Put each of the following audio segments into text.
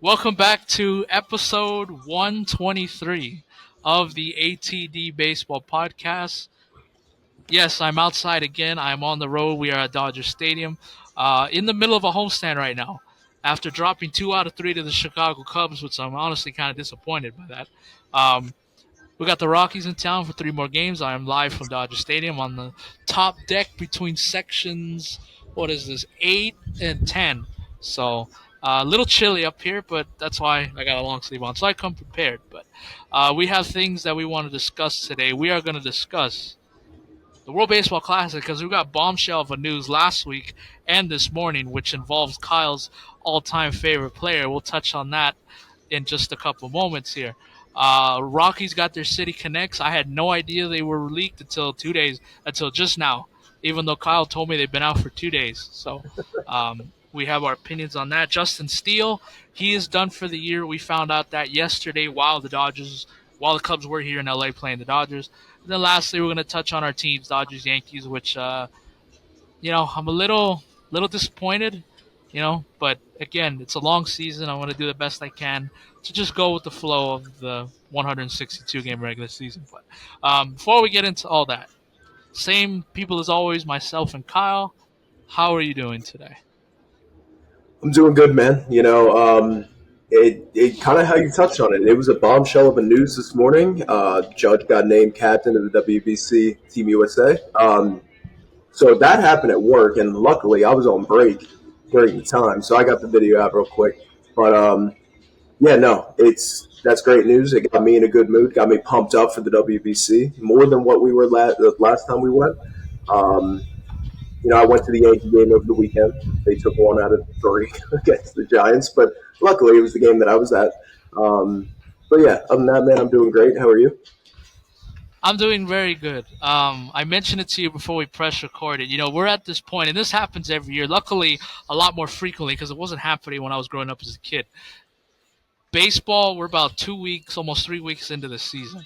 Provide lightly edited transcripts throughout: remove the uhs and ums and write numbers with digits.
Welcome back to episode 123 of the ATD Baseball Podcast. Yes, I'm outside again. I'm on the road. We are at Dodger Stadium in the middle of a homestand right now. After dropping 2 out of 3 to the Chicago Cubs, which I'm honestly kind of disappointed by that. Um, we got the Rockies in town for 3 more games. I am live from Dodger Stadium on the top deck between sections. What is this? 8 and 10. So a little chilly up here, but that's why I got a long sleeve on. So I come prepared. But we have things that we want to discuss today. We are going to discuss the World Baseball Classic because we got bombshell of a news last week and this morning, which involves Kyle's all-time favorite player. We'll touch on that in just a couple moments here. Rockies got their City Connects. I had no idea they were leaked until just now. Even though Kyle told me they've been out for 2 days, so we have our opinions on that. Justin Steele, he is done for the year. We found out that yesterday while the Cubs were here in LA playing the Dodgers. And then lastly, we're going to touch on our teams, Dodgers, Yankees, which I'm a little disappointed, but again, it's a long season. I want to do the best I can to just go with the flow of the 162 game regular season. But before we get into all that, same people as always, myself and Kyle. How are you doing today? I'm doing good, man. It kind of how you touched on it. It was a bombshell of a news this morning. Judge got named captain of the WBC Team USA. So that happened at work, and luckily I was on break during the time, so I got the video out real quick. But yeah, no, it's that's great news. It got me in a good mood, got me pumped up for the WBC more than what we were the last time we went. Um, I went to the Yankee game over the weekend. They took 1 out of 3 against the Giants, but luckily it was the game that I was at. But yeah, other than that, man, I'm doing great. How are you? I'm doing very good. I mentioned it to you before we press recorded. We're at this point, and this happens every year. Luckily, a lot more frequently because it wasn't happening when I was growing up as a kid. Baseball, we're about 2 weeks, almost 3 weeks into the season.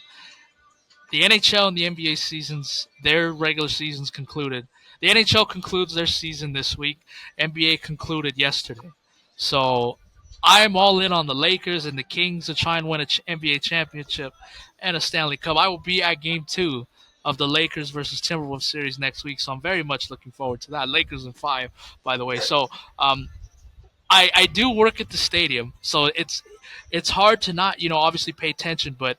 The NHL and the NBA seasons, their regular seasons concluded. The NHL concludes their season this week. NBA concluded yesterday. So I'm all in on the Lakers and the Kings to try and win an NBA championship and a Stanley Cup. I will be at game 2 of the Lakers versus Timberwolves series next week. So I'm very much looking forward to that. Lakers in 5, by the way. So I do work at the stadium, so it's hard to not obviously pay attention, but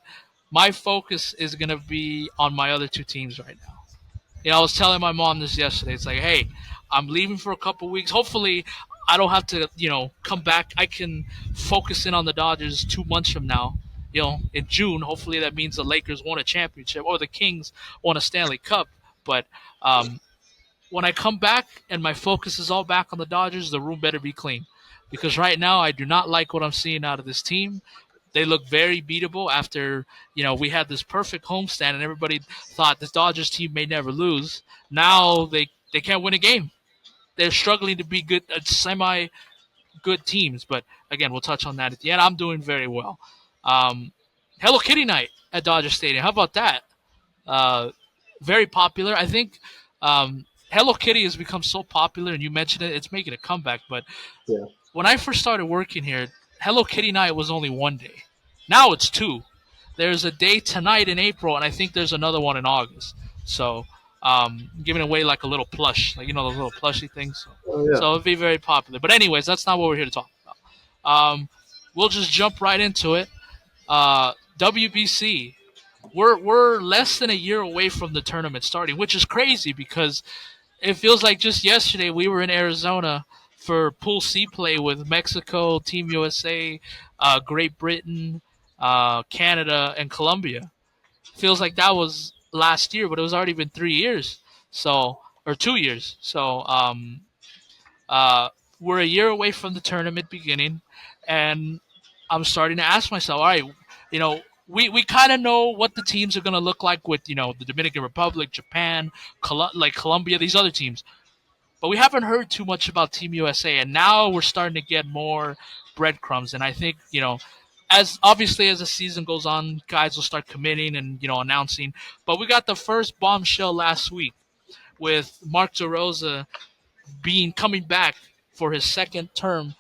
my focus is gonna be on my other two teams right now. I was telling my mom this yesterday. It's like, hey, I'm leaving for a couple weeks. Hopefully, I don't have to come back. I can focus in on the Dodgers 2 months from now. In June. Hopefully, that means the Lakers won a championship or the Kings won a Stanley Cup. But when I come back and my focus is all back on the Dodgers, the room better be clean. Because right now I do not like what I'm seeing out of this team. They look very beatable after, we had this perfect homestand and everybody thought this Dodgers team may never lose. Now they can't win a game. They're struggling to be good, semi good teams. But again, we'll touch on that at the end. I'm doing very well. Um, Hello Kitty night at Dodger Stadium. How about that? Uh, Very popular. I think Hello Kitty has become so popular, and you mentioned it, it's making a comeback. But Yeah. when I first started working here, Hello Kitty night was only one day. Now it's two. There's a day tonight in April, and I think there's another one in August. So giving away like a little plush, like those little plushy things. Oh yeah. So it'd be very popular. But anyways, that's not what we're here to talk about. We'll just jump right into it. WBC, we're less than a year away from the tournament starting, which is crazy because it feels like just yesterday we were in Arizona for Pool C play with Mexico, Team USA, Great Britain, Canada, and Colombia. Feels like that was last year, but it was already been 3 years, so or 2 years. So uh, we're a year away from the tournament beginning, and I'm starting to ask myself, all right, we kind of know what the teams are going to look like with the Dominican Republic, Japan, like Colombia, these other teams, but we haven't heard too much about Team USA, and now we're starting to get more breadcrumbs. And I think as obviously as the season goes on, guys will start committing and announcing. But we got the first bombshell last week with Mark DeRosa being coming back for his second term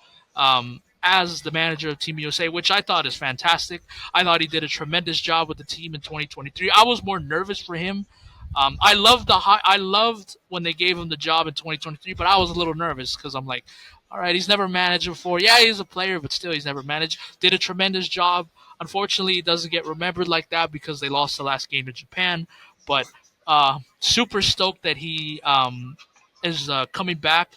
as the manager of Team USA, which I thought is fantastic. I thought he did a tremendous job with the team in 2023. I was more nervous for him. I loved when they gave him the job in 2023, but I was a little nervous because I'm like, all right, he's never managed before. Yeah, he's a player, but still, he's never managed. Did a tremendous job. Unfortunately, he doesn't get remembered like that because they lost the last game in Japan. But super stoked that he is coming back,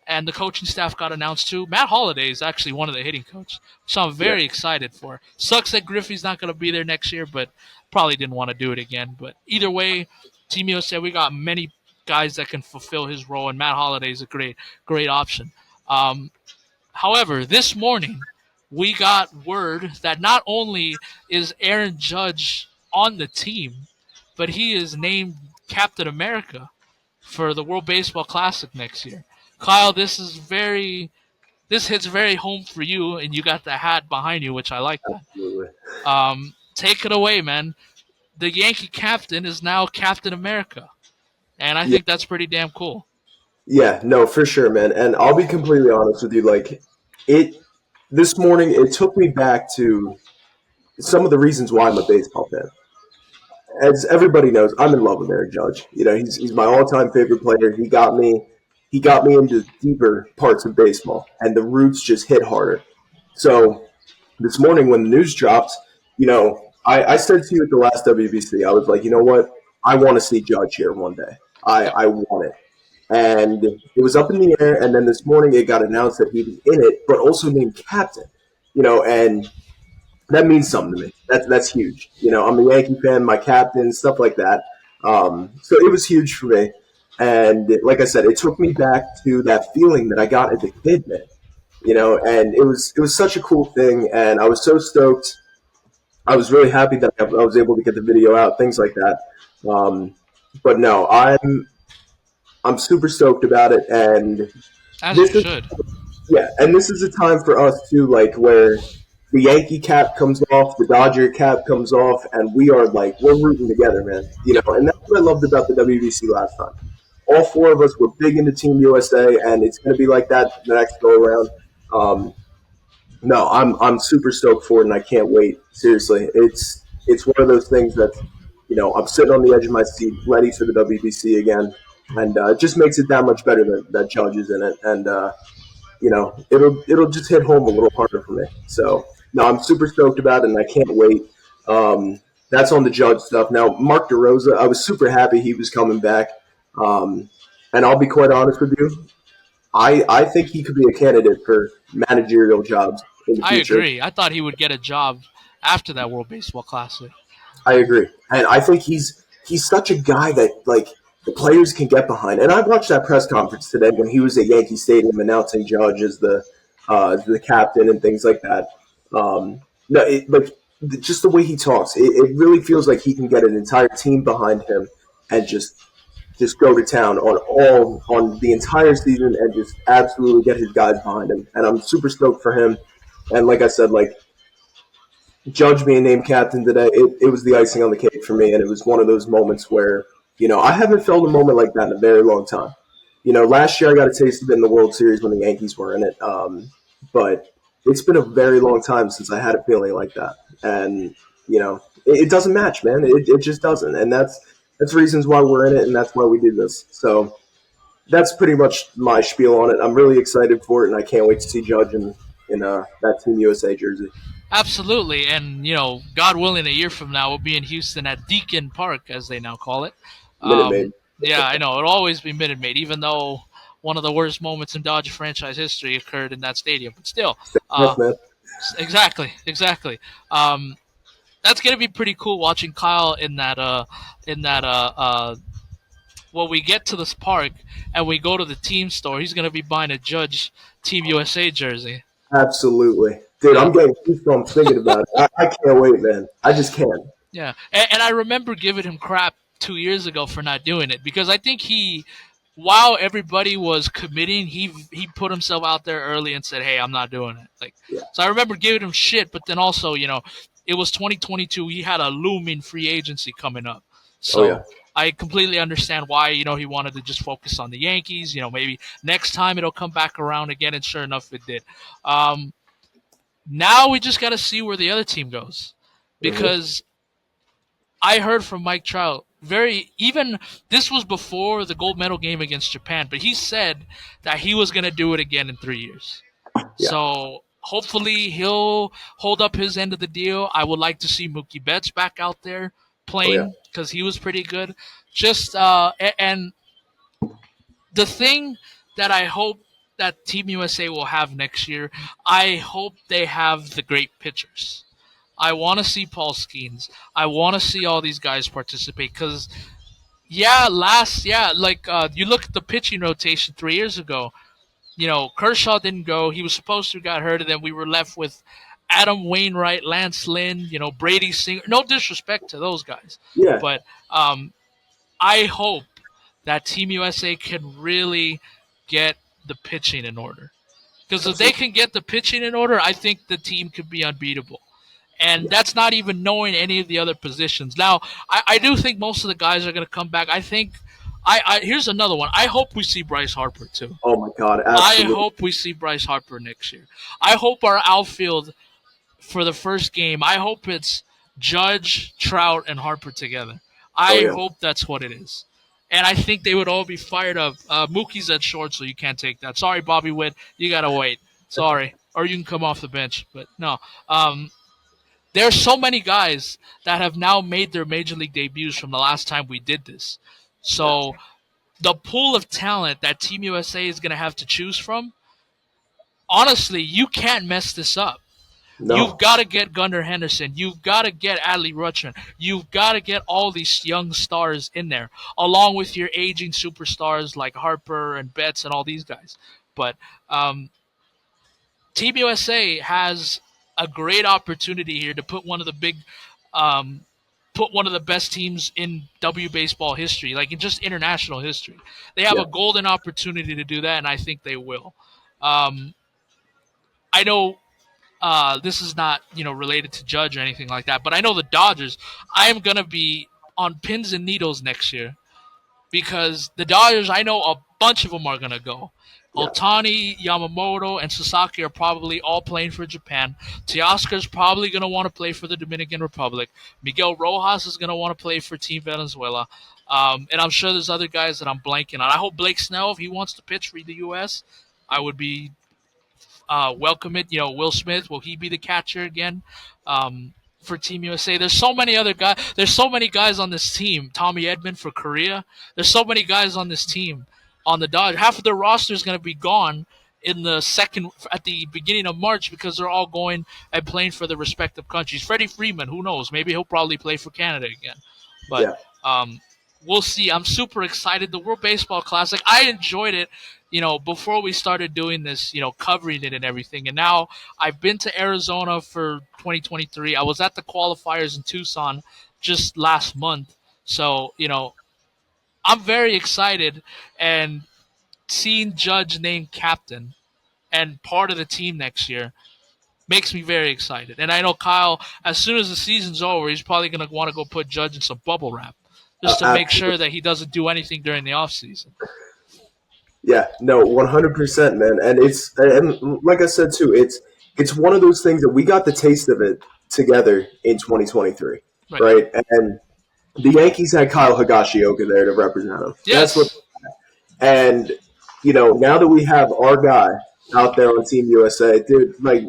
and the coaching staff got announced too. Matt Holliday is actually one of the hitting coaches, so I'm Yeah, very excited for. Sucks that Griffey's not going to be there next year, but probably didn't want to do it again. But either way, Team USA, we got many guys that can fulfill his role, and Matt Holliday is a great option. Um, However, this morning we got word that not only is Aaron Judge on the team, but he is named Captain America for the World Baseball Classic next year. Kyle, this hits very home for you, and you got the hat behind you, which I like that. absolutely. Take it away, man. The Yankee captain is now Captain America, and I Yeah, think that's pretty damn cool. yeah, no, for sure, man. And I'll be completely honest with you. Like it this morning, it took me back to some of the reasons why I'm a baseball fan. As everybody knows, I'm in love with Aaron Judge. He's my all time favorite player. He got me into deeper parts of baseball, and the roots just hit harder. So this morning when the news dropped, I said to you at the last WBC, I was like, you know what? I want to see Judge here one day. I, Yep. I want it. And it was up in the air. And then this morning it got announced that he was in it, but also named captain. And that means something to me. That's huge. I'm a Yankee fan, my captain, stuff like that. So it was huge for me. And like I said, it took me back to that feeling that I got as a kid, man. And it was such a cool thing, and I was so stoked. I was really happy that I was able to get the video out, things like that. Um, but no, I'm super stoked about it, and As you this is should. yeah, and this is a time for us too, like where the Yankee cap comes off, the Dodger cap comes off, and we are like we're rooting together, man. Yep. And that's what I loved about the WBC last time. All four of us were big into Team USA, and it's going to be like that the next go around. Um, no, I'm super stoked for it, and I can't wait. Seriously, it's one of those things that I'm sitting on the edge of my seat, ready for the WBC again, and it just makes it that much better that Judge is in it, and it'll just hit home a little harder for me. So no, I'm super stoked about it, and I can't wait. That's on the Judge stuff. Now, Mark DeRosa, I was super happy he was coming back, um, and I'll be quite honest with you. I think he could be a candidate for managerial jobs in the I future. agree. I thought he would get a job after that World Baseball Classic. I agree, and I think he's such a guy that like the players can get behind. And I watched that press conference today when he was at Yankee Stadium announcing Judge as the captain and things like that. No, like just the way he talks, it really feels like he can get an entire team behind him and just go to town on the entire season and just absolutely get his guys behind him. And I'm super stoked for him. And like I said, like Judge being named captain today, it was the icing on the cake for me, and it was one of those moments where I haven't felt a moment like that in a very long time. Last year I got a taste of it in the World Series when the Yankees were in it, but it's been a very long time since I had a feeling like that, and it doesn't match, man. It just doesn't, and that's reasons why we're in it, and that's why we did this. So that's pretty much my spiel on it. I'm really excited for it, and I can't wait to see Judge in that Team USA jersey. Absolutely, and God willing, a year from now we'll be in Houston at Deacon Park, as they now call it. Minute Um, Maid. yeah, I know it'll always be Minute Maid, even though one of the worst moments in Dodger franchise history occurred in that stadium. But still, uh, Yes, man. exactly. Um, that's gonna be pretty cool watching Kyle in that when we get to this park and we go to the team store, he's gonna be buying a Judge Team USA jersey. Absolutely. Dude, Yeah. I'm getting goosebumps thinking about it. I can't wait, man. I just can't. Yeah, and I remember giving him crap 2 years ago for not doing it because I think while everybody was committing, he put himself out there early and said, "Hey, I'm not doing it." Like, Yeah. so I remember giving him shit, but then also, it was 2022. He had a looming free agency coming up, Oh, yeah. so I completely understand why he wanted to just focus on the Yankees. Maybe next time it'll come back around again, and sure enough, it did. Um, Now we just got to see where the other team goes, Hmm. because I heard from Mike Trout very even this was before the gold medal game against Japan, but he said that he was going to do it again in 3 years. Yeah. So hopefully he'll hold up his end of the deal. I would like to see Mookie Betts back out there Oh yeah. playing because he was pretty good. Just and the thing that I hope that Team USA will have next year, I hope they have the great pitchers. I want to see Paul Skeens. I want to see all these guys participate because like you look at the pitching rotation 3 years ago. Kershaw didn't go. He was supposed to got hurt, and then we were left with Adam Wainwright, Lance Lynn, Brady Singer. No disrespect to those guys, Yeah. but I hope that Team USA can really get the pitching in order. Because if they Absolutely. can get the pitching in order, I think the team could be unbeatable. And Yeah. that's not even knowing any of the other positions. Now, I do think most of the guys are going to come back. I think, here's another one. I hope we see Bryce Harper too. Oh my God. I Absolutely. hope we see Bryce Harper next year. I hope our outfield for the first game, I hope it's Judge, Trout, and Harper together. Oh I yeah. hope that's what it is. And I think they would all be fired up. Mookie's at short, so you can't take that. Sorry, Bobby Witt. You got to wait. Sorry. Or you can come off the bench. But no. There are so many guys that have now made their major league debuts from the last time we did this. Yeah. So the pool of talent that Team USA is going to have to choose from, honestly, you can't mess this up. You've No. got to get Gunnar Henderson. You've got to get Adley Rutschman. You've got to get all these young stars in there, along with your aging superstars like Harper and Betts and all these guys. But um, Team USA has a great opportunity here to um, put one of the best teams in W baseball history, like in just international history. They have Yeah. a golden opportunity to do that, and I think they will. Um, I know this is not related to Judge or anything like that, but I know the Dodgers. I am gonna be on pins and needles next year because the Dodgers, I know a bunch of them are gonna go. Yeah. Otani, Yamamoto, and Sasaki are probably all playing for Japan. Teoscar's probably going to want to play for the Dominican Republic. Miguel Rojas is going to want to play for Team Venezuela. And I'm sure there's other guys that I'm blanking on. I hope Blake Snell, if he wants to pitch for the U.S., I would be welcome it. Will Smith, will he be the catcher again for Team USA? There's so many other guys. There's so many guys on this team. Tommy Edman for Korea. There's so many guys on this team on the Dodgers. Half of their roster is going to be gone in the second at the beginning of March because they're all going and playing for their respective countries. Freddie Freeman, who knows? Maybe he'll probably play for Canada again. But Yeah. um, we'll see. I'm super excited. The World Baseball Classic, I enjoyed it. Before we started doing this, covering it and everything. And now I've been to Arizona for 2023. I was at the qualifiers in Tucson just last month. So, I'm very excited, and seeing Judge named captain and part of the team next year makes me very excited. And I know Kyle, as soon as the season's over, he's probably going to want to go put Judge in some bubble wrap just to make Absolutely. sure that he doesn't do anything during the off season. Yeah, no, 100%, man. And like I said too, it's one of those things that we got the taste of it together in 2023, Right. right? And the Yankees had Kyle Higashioka there to represent them. That's what. Yes. And now that we have our guy out there on Team USA, dude, like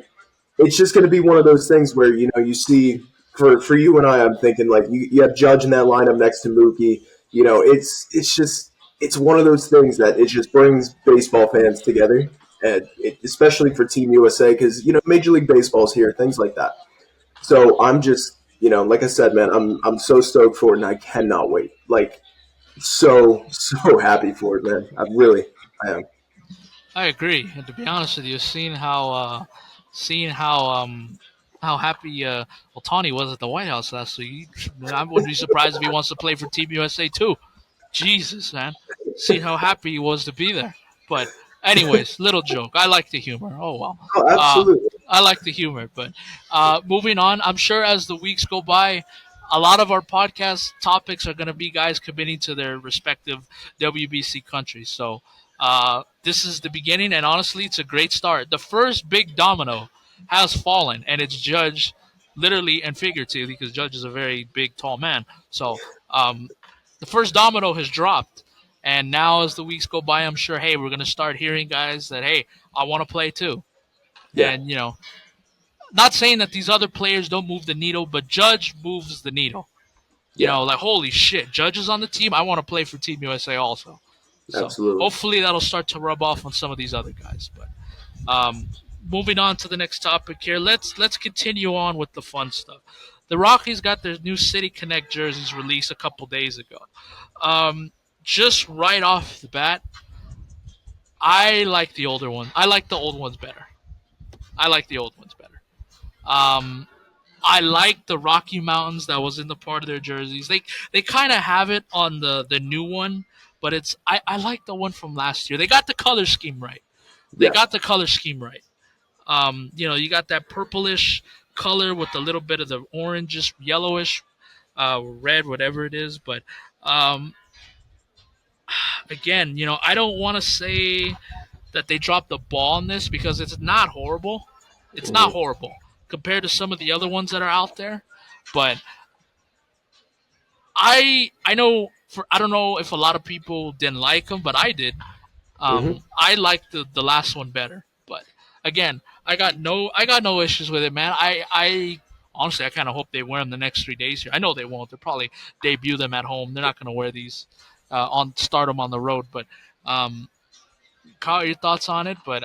it's just going to be one of those things where you see for you and I'm thinking like you have Judge in that lineup next to Mookie. It's one of those things that it just brings baseball fans together, and especially for Team USA because Major League Baseball's here, things like that. So I'm just like I said, man, I'm so stoked for it, and I cannot wait. Like so happy for it, man. I am. I agree. And to be honest with you, seeing how happy Otani was at the White House last week, I wouldn't be surprised if he wants to play for Team USA too. Jesus, man. See how happy he was to be there. But anyways, little joke. I like the humor. Oh well. Oh, Uh, absolutely. I like the humor. But moving on, I'm sure as the weeks go by, a lot of our podcast topics are going to be guys committing to their respective WBC countries. So this is the beginning, and honestly, it's a great start. The first big domino has fallen, and it's Judge literally and figuratively because Judge is a very big, tall man. So um, the first domino has dropped, and now as the weeks go by, I'm sure, hey, we're gonna start hearing guys that, hey, I want to play too, Yeah, and not saying that these other players don't move the needle, but Judge moves the needle. yeah, Like holy shit, Judge is on the team. I want to play for Team USA also. So absolutely. hopefully that'll start to rub off on some of these other guys. But um, moving on to the next topic here, let's continue on with the fun stuff. The Rockies got their new City Connect jerseys released a couple days ago. Um, just right off the bat, I like the older one. I like the old ones better. I like the old ones better. Um, I like the Rocky Mountains that was in the part of their jerseys. They kind of have it on the new one, but I like the one from last year. They got the color scheme right. They Yeah, got the color scheme right. You got that purplish color with a little bit of the orangish, yellowish, red, whatever it is. But um, again, I don't want to say that they dropped the ball on this because it's not horrible. It's not hmm horrible compared to some of the other ones that are out there. But I know I don't know if a lot of people didn't like them, but I did. hmm I liked the last one better. But again, I got no issues with it, man. I honestly I kind of hope they wear them the next 3 days here. I know they won't. They'll probably debut them at home. They're not going to wear these on start them on the road. But um, Kyle, your thoughts on it? But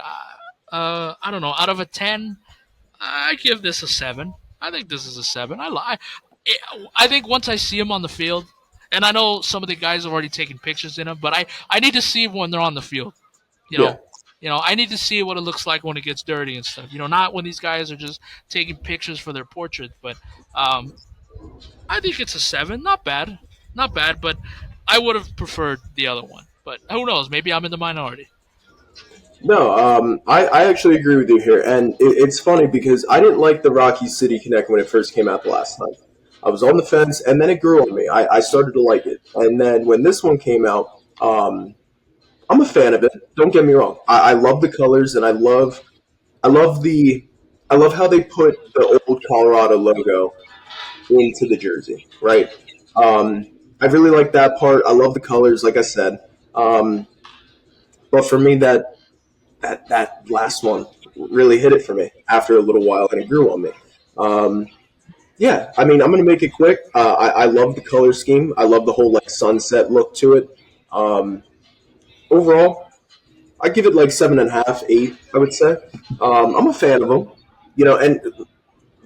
I don't know. Out of a 10, I give this a 7. I think this is a 7. I think once I see them on the field, and I know some of the guys have already taken pictures in them, but I need to see them when they're on the field. You yeah. know, I need to see what it looks like when it gets dirty and stuff. Not when these guys are just taking pictures for their portraits. But um, I think it's a 7. Not bad, not bad. But I would have preferred the other one. But who knows? Maybe I'm in the minority. No, I actually agree with you here, and it's funny because I didn't like the Rocky City Connect when it first came out the last time. I was on the fence, and then it grew on me. I started to like it, and then when this one came out, I'm a fan of it. Don't get me wrong. I love the colors, and I love the I love how they put the old Colorado logo into the jersey. Right. I really like that part. I love the colors, like I said. Um, but for me, that last one really hit it for me after a little while, and it grew on me. Um, yeah, I mean, I'm gonna make it quick. I love the color scheme. I love the whole like sunset look to it. Um, overall, I give it like 7.5, 8. I would say. I'm a fan of them. And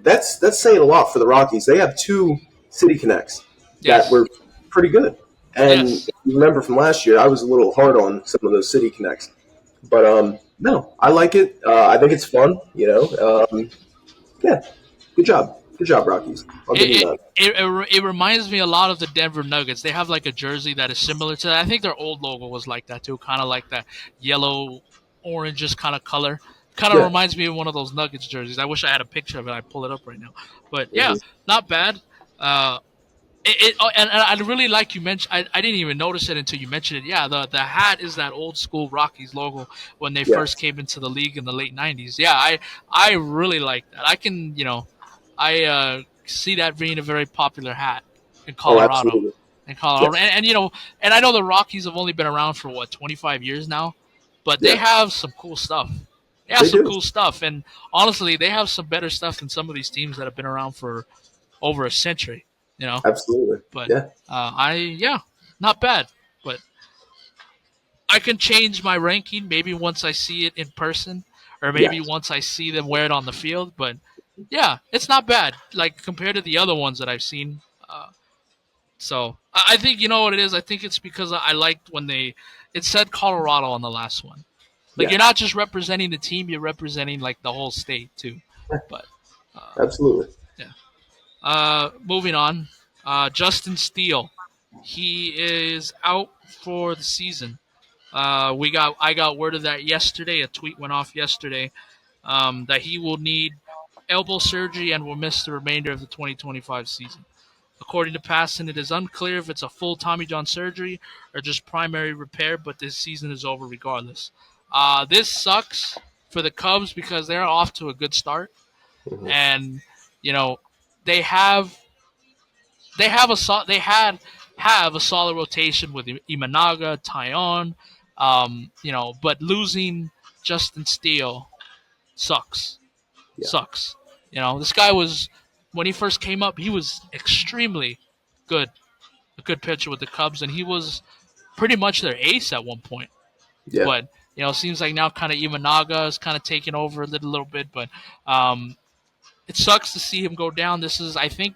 that's saying a lot for the Rockies. They have two City Connects that Yes, were pretty good. And yes. if you remember from last year, I was a little hard on some of those City Connects. But no, I like it. I think it's fun. Yeah, good job, Rockies. I'll give them It, that. it reminds me a lot of the Denver Nuggets. They have like a jersey that is similar to that. I think their old logo was like that too, kind of like that yellow, oranges kind of color. Kind of Yeah, reminds me of one of those Nuggets jerseys. I wish I had a picture of it. I'd pull it up right now. But yeah, hmm not bad. Uh, and I really like you mentioned. I didn't even notice it until you mentioned it. Yeah, the hat is that old school Rockies logo when they yeah. first came into the league in the late '90s. Yeah, I really like that. I can I see that being a very popular hat in Oh, Colorado. absolutely. In Colorado, Yes, and I know the Rockies have only been around for what 25 years now, but they yeah, have some cool stuff. They have they some do. cool stuff, and honestly, they have some better stuff than some of these teams that have been around for over a century. You know, Absolutely. but Yeah, yeah, not bad. But I can change my ranking maybe once I see it in person, or yeah, maybe once I see them wear it on the field. But yeah, it's not bad. Like compared to the other ones that I've seen. So I think you know what it is. I think it's because I liked when it said Colorado on the last one. Like yeah. you're not just representing the team, you're representing like the whole state too. But Absolutely. yeah. Moving on. Justin Steele. He is out for the season. I got word of that yesterday. A tweet went off yesterday that he will need elbow surgery and will miss the remainder of the 2025 season. According to Passon, it is unclear if it's a full Tommy John surgery or just primary repair, but this season is over regardless. This sucks. for the Cubs because they're off to a good start, Hmm. and you know they have they have a solid rotation with Imanaga, Tyon, but losing Justin Steele sucks. Yeah. Sucks. This guy was when he first came up, he was extremely good, a good pitcher with the Cubs, and he was pretty much their ace at one point. Yeah. But it seems like now kind of Imanaga is kind of taking over a little bit, but um, it sucks to see him go down. This is, I think,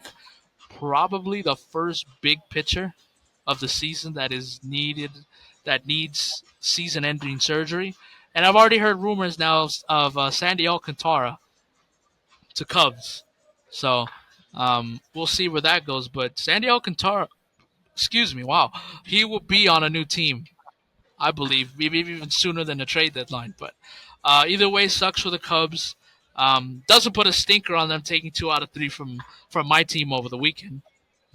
probably the first big pitcher of the season that needs season-ending surgery. And I've already heard rumors now of Sandy Alcantara to Cubs. So we'll see where that goes. But Sandy Alcantara, excuse me, wow, he will be on a new team, I believe, maybe even sooner than the trade deadline. But either way, sucks for the Cubs. Doesn't put a stinker on them taking 2 out of 3 from my team over the weekend.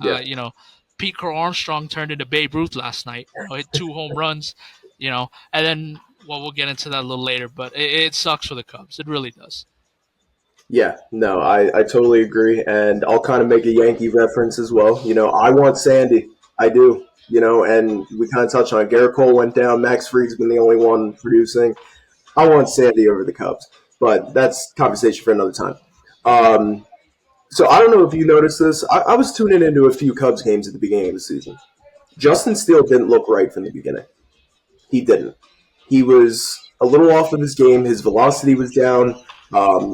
Yeah. Uh, you know, Pete Crow Armstrong turned into Babe Ruth last night. Hit 2 home runs. And then we'll get into that a little later. But it sucks for the Cubs. It really does. Yeah, no, I totally agree. And I'll kind of make a Yankee reference as well. I want Sandy. I do. And we kind of touched on it. Garrett Cole went down. Max Fried's been the only one producing. I want Sandy over the Cubs, but that's conversation for another time. Um, so I don't know if you noticed this. I was tuning into a few Cubs games at the beginning of the season. Justin Steele didn't look right from the beginning. He didn't. He was a little off of his game. His velocity was down.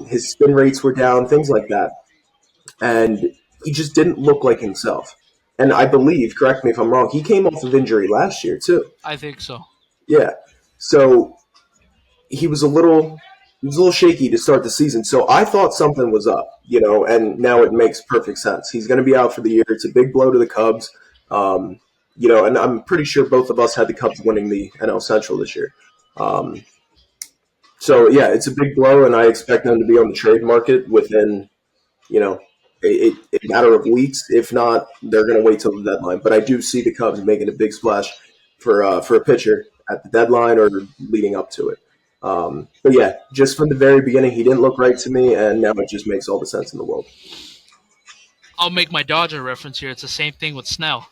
His spin rates were down. Things like that, and he just didn't look like himself. And I believe, correct me if I'm wrong, he came off of injury last year too. I think so. Yeah. So he was a little shaky to start the season. So I thought something was up, and now it makes perfect sense. He's going to be out for the year. It's a big blow to the Cubs. Um, and I'm pretty sure both of us had the Cubs winning the NL Central this year. Um, so yeah, it's a big blow, and I expect them to be on the trade market within, you know, a matter of weeks. If not, they're going to wait till the deadline. But I do see the Cubs making a big splash for a pitcher at the deadline or leading up to it. But yeah, just from the very beginning, he didn't look right to me, and now it just makes all the sense in the world. I'll make my Dodger reference here. It's the same thing with Snell.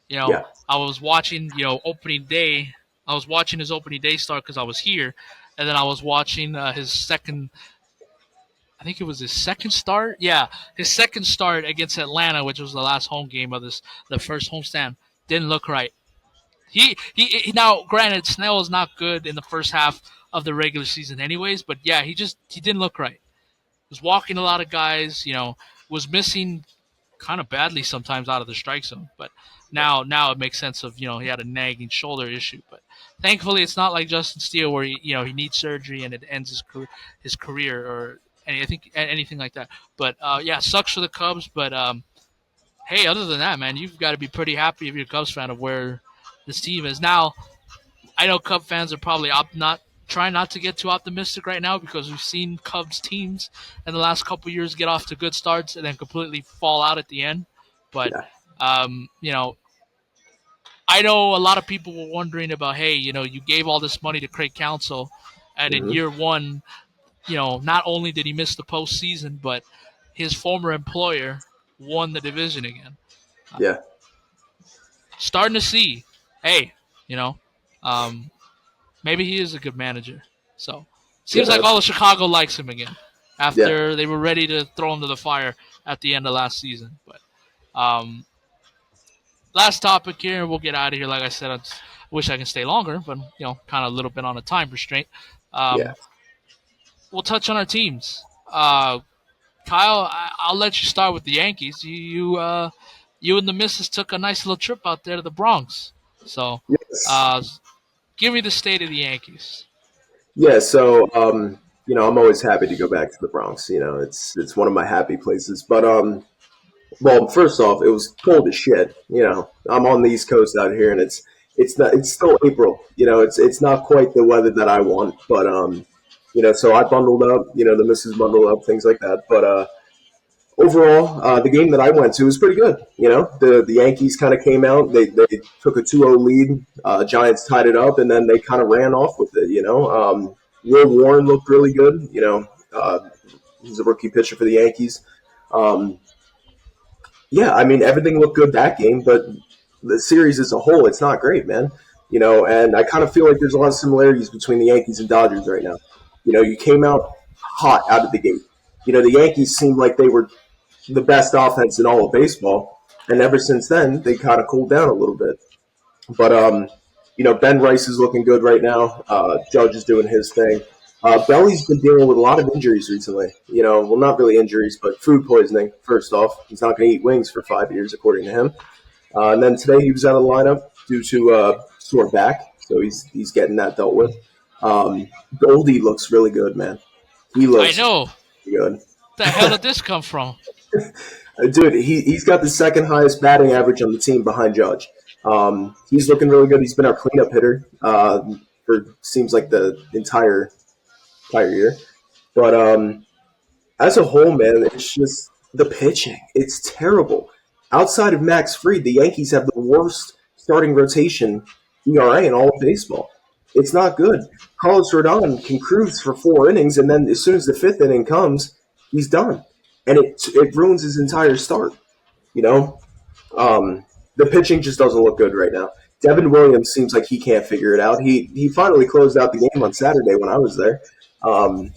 Yeah. I was watching, opening day. I was watching his opening day start because I was here, and then I was watching his second. I think it was his second start. Yeah, his second start against Atlanta, which was the last home game of the first homestand. Didn't look right. He now, granted, Snell is not good in the first half of the regular season, anyways. But yeah, he didn't look right. Was walking a lot of guys. Was missing kind of badly sometimes out of the strike zone. But now it makes sense of he had a nagging shoulder issue. But thankfully, it's not like Justin Steele where he needs surgery and it ends his career or I think anything like that. But yeah, sucks for the Cubs. But hey, other than that, man, you've got to be pretty happy if you're a Cubs fan of where this team is now. I know Cub fans are probably not trying not to get too optimistic right now because we've seen Cubs teams in the last couple years get off to good starts and then completely fall out at the end. But Yeah. um, you know, I know a lot of people were wondering about, hey, you gave all this money to Craig Counsell, and in Hmm. year one, not only did he miss the postseason, but his former employer won the division again. Yeah. Starting to see, hey, you know, um, maybe he is a good manager. So seems Yeah. like all of Chicago likes him again Yeah. after they were ready to throw him to the fire at the end of last season. But um, last topic here, and we'll get out of here. Like I said, I wish I can stay longer, but kind of a little bit on a time restraint. Yeah. Um, we'll touch on our teams. Kyle, I'll let you start with the Yankees. You and the missus took a nice little trip out there to the Bronx. So, Yes. uh, give me the state of the Yankees. Yeah. So, I'm always happy to go back to the Bronx. It's one of my happy places. But well, first off, it was cold as shit. I'm on the East Coast out here, and it's still April. It's not quite the weather that I want, but so I bundled up. The missus bundled up, things like that. But overall, the game that I went to was pretty good. The Yankees kind of came out. They took a 2-0 lead. Giants tied it up, and then they kind of ran off with it. Will Warren looked really good. He's a rookie pitcher for the Yankees. Um, yeah, I mean everything looked good that game, but the series as a whole, it's not great, man. And I kind of feel like there's a lot of similarities between the Yankees and Dodgers right now. You came out hot out of the gate. The Yankees seemed like they were the best offense in all of baseball, and ever since then they kind of cooled down a little bit. But Ben Rice is looking good right now. Judge is doing his thing. Belly's been dealing with a lot of injuries recently. Well, not really injuries, but food poisoning. First off, he's not going to eat wings for 5 years, according to him. And then today he was out of the lineup due to sore back, so he's getting that dealt with. Goldie looks really good, man. He I looks know. good. The hell did this come from? Dude, he's got the second highest batting average on the team behind Judge. He's looking really good. He's been our cleanup hitter for seems like the entire year. But as a whole, man, it's just the pitching. It's terrible. Outside of Max Fried, the Yankees have the worst starting rotation ERA in all of baseball. It's not good. Carlos Rodon can cruise for 4 innings, and then as soon as the fifth inning comes, he's done, and it ruins his entire start. You know, the pitching just doesn't look good right now. Devin Williams seems like he can't figure it out. He finally closed out the game on Saturday when I was there. Um,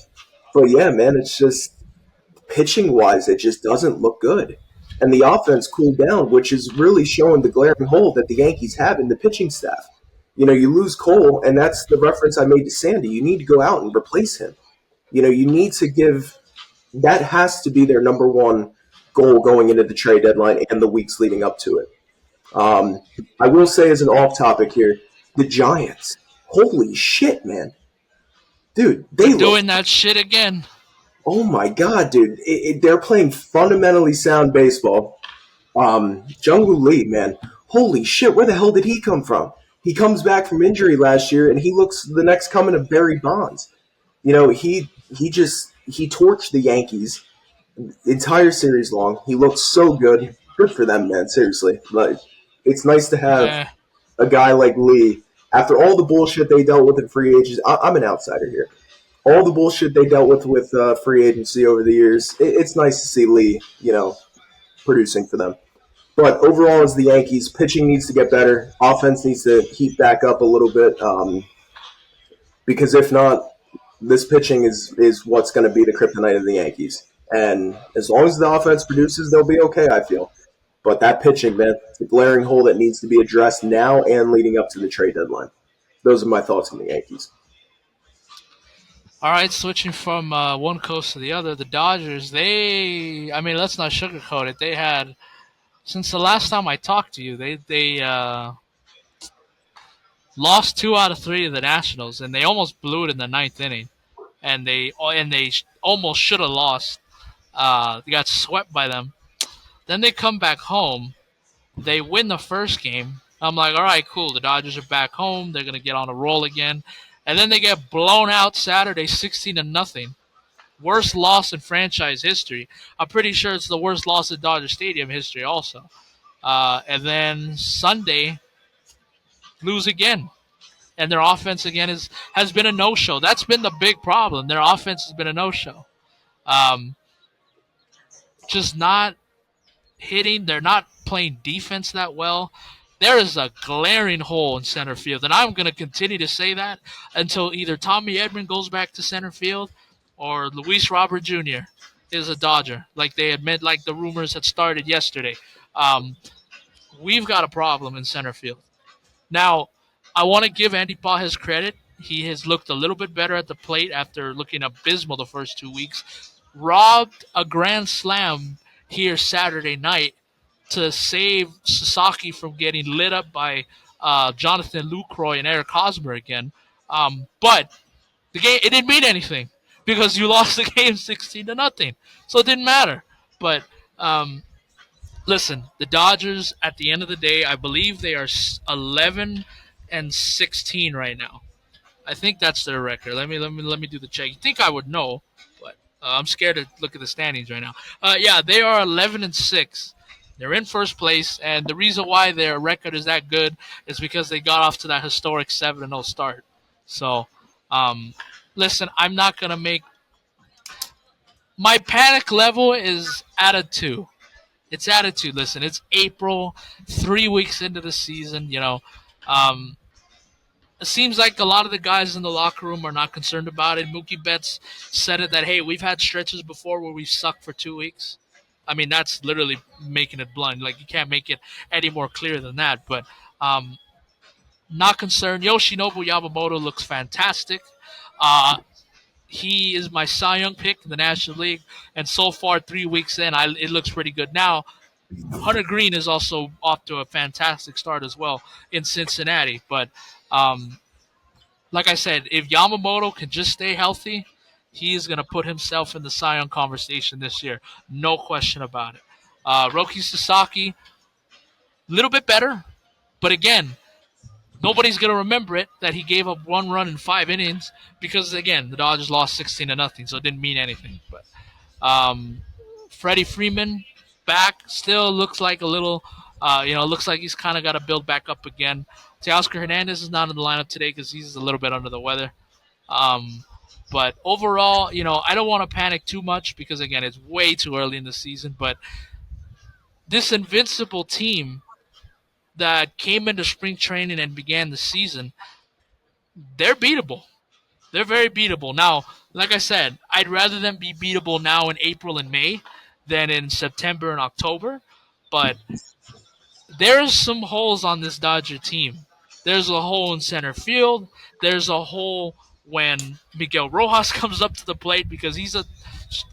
but yeah, man, it's just pitching wise, it just doesn't look good. And the offense cooled down, which is really showing the glaring hole that the Yankees have in the pitching staff. You lose Cole, and that's the reference I made to Sandy. You need to go out and replace him. You need to give that has to be their number one goal going into the trade deadline and the weeks leading up to it. Um, I will say, as an off topic here, the Giants. Holy shit, man. Dude, They're they look. doing that shit again. Oh my god, dude. They're playing fundamentally sound baseball. Jungwoo Lee, man. Holy shit, where the hell did he come from? He comes back from injury last year, and he looks the next coming of Barry Bonds. He torched the Yankees the entire series long. He looks so good. Good for them, man. Seriously, like it's nice to have Eh, a guy like Lee after all the bullshit they dealt with in free agency. I'm an outsider here. All the bullshit they dealt with free agency over the years. It's nice to see Lee, producing for them. But overall, as the Yankees, pitching needs to get better. Offense needs to heat back up a little bit because if not, this pitching is what's going to be the kryptonite of the Yankees. And as long as the offense produces, they'll be okay, I feel. But that pitching, man, it's a glaring hole that needs to be addressed now and leading up to the trade deadline. Those are my thoughts on the Yankees. all right, switching from one coast to the other, the Dodgers. I mean, let's not sugarcoat it. They had since the last time I talked to you, they lost 2 out of 3 of the Nationals, and they almost blew it in the ninth inning, and they almost should have lost. They got swept by them. Then they come back home. They win the first game. I'm like, all right, cool. The Dodgers are back home. They're gonna get on a roll again, and then they get blown out Saturday, 16-0. Worst loss in franchise history. I'm pretty sure it's the worst loss in Dodger Stadium history, also. And then Sunday, lose again, and their offense again has been a no show. That's been the big problem. Their offense has been a no show. Um, just not hitting. They're not playing defense that well. There is a glaring hole in center field, and I'm going to continue to say that until either Tommy Edman goes back to center field or Luis Robert Jr. is a Dodger, like they admit, like the rumors had started yesterday. Um, we've got a problem in center field. Now, I want to give Andy Paul his credit. He has looked a little bit better at the plate after looking abysmal the first 2 weeks. Robbed a grand slam here Saturday night to save Sasaki from getting lit up by Jonathan Lucroy and Eric Hosmer again. But the game it didn't mean anything because you lost the game 16-0, so it didn't matter. But um, listen, the Dodgers at the end of the day, I believe they are 11-16 right now. I think that's their record. Let me do the check. You think I would know, but I'm scared to look at the standings right now. Yeah, they are 11-6. They're in first place, and the reason why their record is that good is because they got off to that historic 7-0 start. So, um, listen, I'm not gonna make my panic level is at a two. It's attitude. Listen, it's April, 3 weeks into the season. Um, it seems like a lot of the guys in the locker room are not concerned about it. Mookie Betts said it that hey, we've had stretches before where we've sucked for 2 weeks. I mean, that's literally making it blunt. Like you can't make it any more clear than that. But um, not concerned. Yoshinobu Yamamoto looks fantastic. Uh, he is my Cy Young pick in the National League, and so far 3 weeks in, it looks pretty good. Now Hunter Green is also off to a fantastic start as well in Cincinnati. But like I said, if Yamamoto can just stay healthy, he is going to put himself in the Cy Young conversation this year. No question about it. Roki Sasaki, a little bit better, but again, nobody's going to remember it that he gave up 1 run in 5 innings because again, the Dodgers lost 16-0, so it didn't mean anything. But um, Freddie Freeman back still looks like a little, looks like he's kind of got to build back up again. Teoscar Hernandez is not in the lineup today because he's a little bit under the weather. Um, but overall, I don't want to panic too much because again, it's way too early in the season. But this invincible team that came into spring training and began the season, they're beatable. They're very beatable. Now, like I said, I'd rather them be beatable now in April and May than in September and October. But there's some holes on this Dodger team. There's a hole in center field. There's a hole when Miguel Rojas comes up to the plate because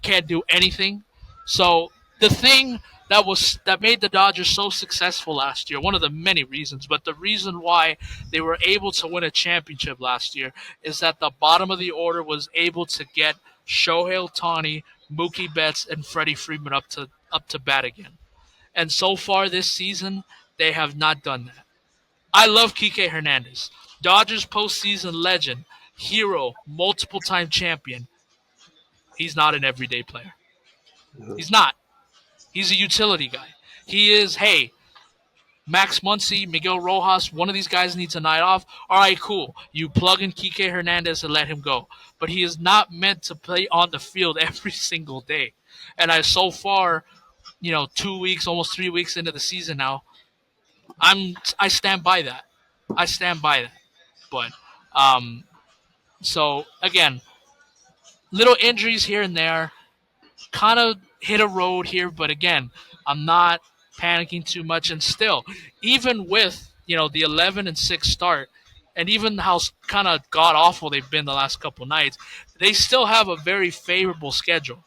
can't do anything. So the thing that made the Dodgers so successful last year, one of the many reasons, but the reason why they were able to win a championship last year is that the bottom of the order was able to get Shohei Ohtani, Mookie Betts, and Freddie Freeman up to bat again. And so far this season, they have not done that. I love Kike Hernandez. Dodgers postseason legend, hero, multiple time champion. He's not an everyday player. He's not. He's a utility guy. He is, hey, Max Muncy, Miguel Rojas, one of these guys needs a night off. All right, cool. You plug in Kike Hernandez and let him go. But he is not meant to play on the field every single day. And so far, 2 weeks, almost 3 weeks into the season now, I stand by that. I stand by that. But so again, little injuries here and there, kind of hit a road here. But again, I'm not panicking too much. And still, even with the 11-6 start, and even how kind of god awful they've been the last couple nights, they still have a very favorable schedule.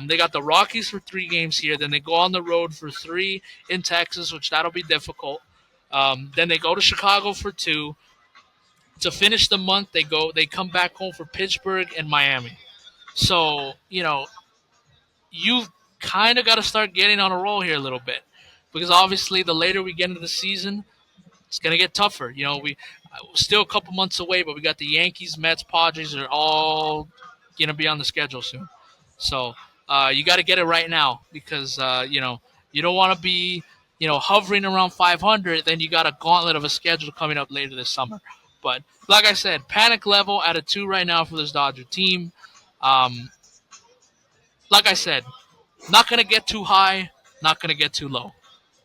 They got the Rockies for 3 games here. Then they go on the road for 3 in Texas, which that'll be difficult. Then they go to Chicago for 2. To finish the month, they come back home for Pittsburgh and Miami. So you've kind of got to start getting on a roll here a little bit, because obviously the later we get into the season, it's gonna get tougher. We still a couple months away, but we got the Yankees, Mets, Padres are all gonna be on the schedule soon. So you got to get it right now because you don't want to be hovering around 500. Then you got a gauntlet of a schedule coming up later this summer. But like I said, panic level at a 2 right now for this Dodger team. Um, like I said, not gonna get too high, not gonna get too low.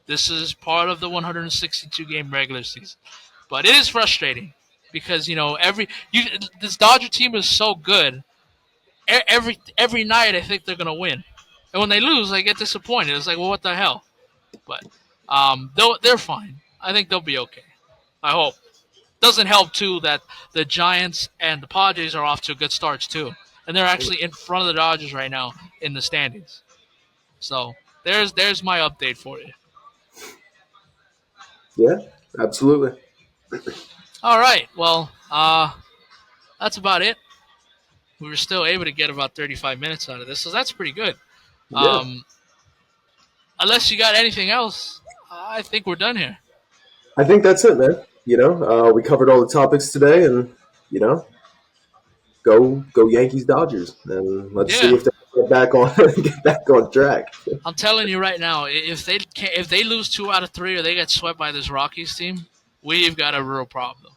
This is part of the 162 game regular season, but it is frustrating because this Dodger team is so good. Every night I think they're gonna win, and when they lose, I get disappointed. It's like, well, what the hell? But they're fine. I think they'll be okay. I hope. Doesn't help too that the Giants and the Padres are off to good starts too, and they're actually in front of the Dodgers right now in the standings. So there's my update for you. Yeah, absolutely. All right. Well, that's about it. We were still able to get about 35 minutes out of this, so that's pretty good. Yeah, Um, unless you got anything else, I think we're done here. I think that's it, man. We covered all the topics today, and you know, go Yankees Dodgers, and let's see Yeah, if they get back on get back on track. I'm telling you right now, if they lose 2 out of 3 or they get swept by this Rockies team, we've got a real problem.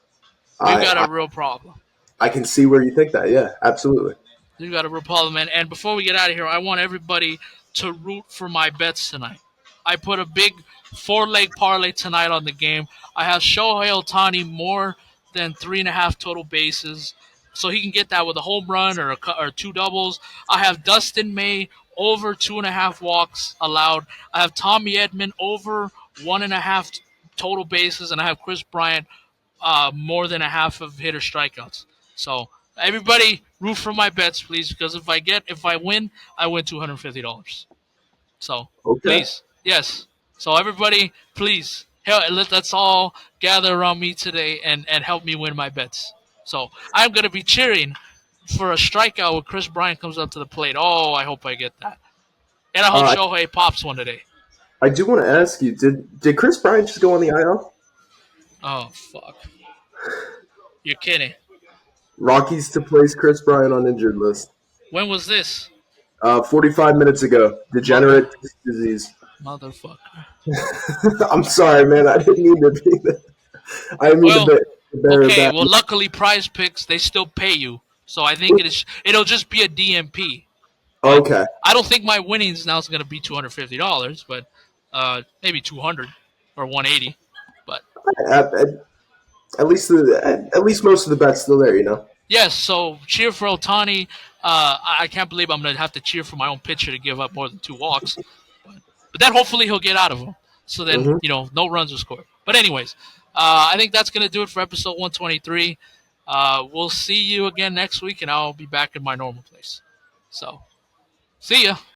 We've I, got I a real problem. I can see where you think that. Yeah, absolutely. You got to root for man. And before we get out of here, I want everybody to root for my bets tonight. I put a big four-leg parlay tonight on the game. I have Shohei Ohtani more than 3.5 total bases, so he can get that with a home run or two doubles. I have Dustin May over 2.5 walks allowed. I have Tommy Edman over 1.5 total bases, and I have Chris Bryant more than a half of hitter strikeouts. So everybody root for my bets, please, because if I win, I win $250. So Okay. please, yes. So everybody, please, let's all gather around me today and help me win my bets. So I'm gonna be cheering for a strikeout when Chris Bryant comes up to the plate. Oh, I hope I get that, and I hope Uh, Shohei pops one today. I do want to ask you, did Chris Bryant just go on the IL? Oh fuck, you're kidding. Rockies to place Chris Bryant on injured list. When was this? 45 minutes ago. Mother Degenerate disc disease. motherfucker. I'm sorry, man. I didn't mean to be. I didn't mean to Well, bear okay. bad. Well, luckily, Prize Picks they still pay you, so I think it'll just be a DMP. But Okay. I don't think my winnings now is going to be $250, but maybe 200 or 180. But At, at, at least most of the bets still there. You know. yes, so cheer for Otani. I can't believe I'm going to have to cheer for my own pitcher to give up more than two walks. But then hopefully he'll get out of them. So then, Hmm. no runs are scored. But anyways, I think that's going to do it for episode 123. We'll see you again next week, and I'll be back in my normal place. So, see ya.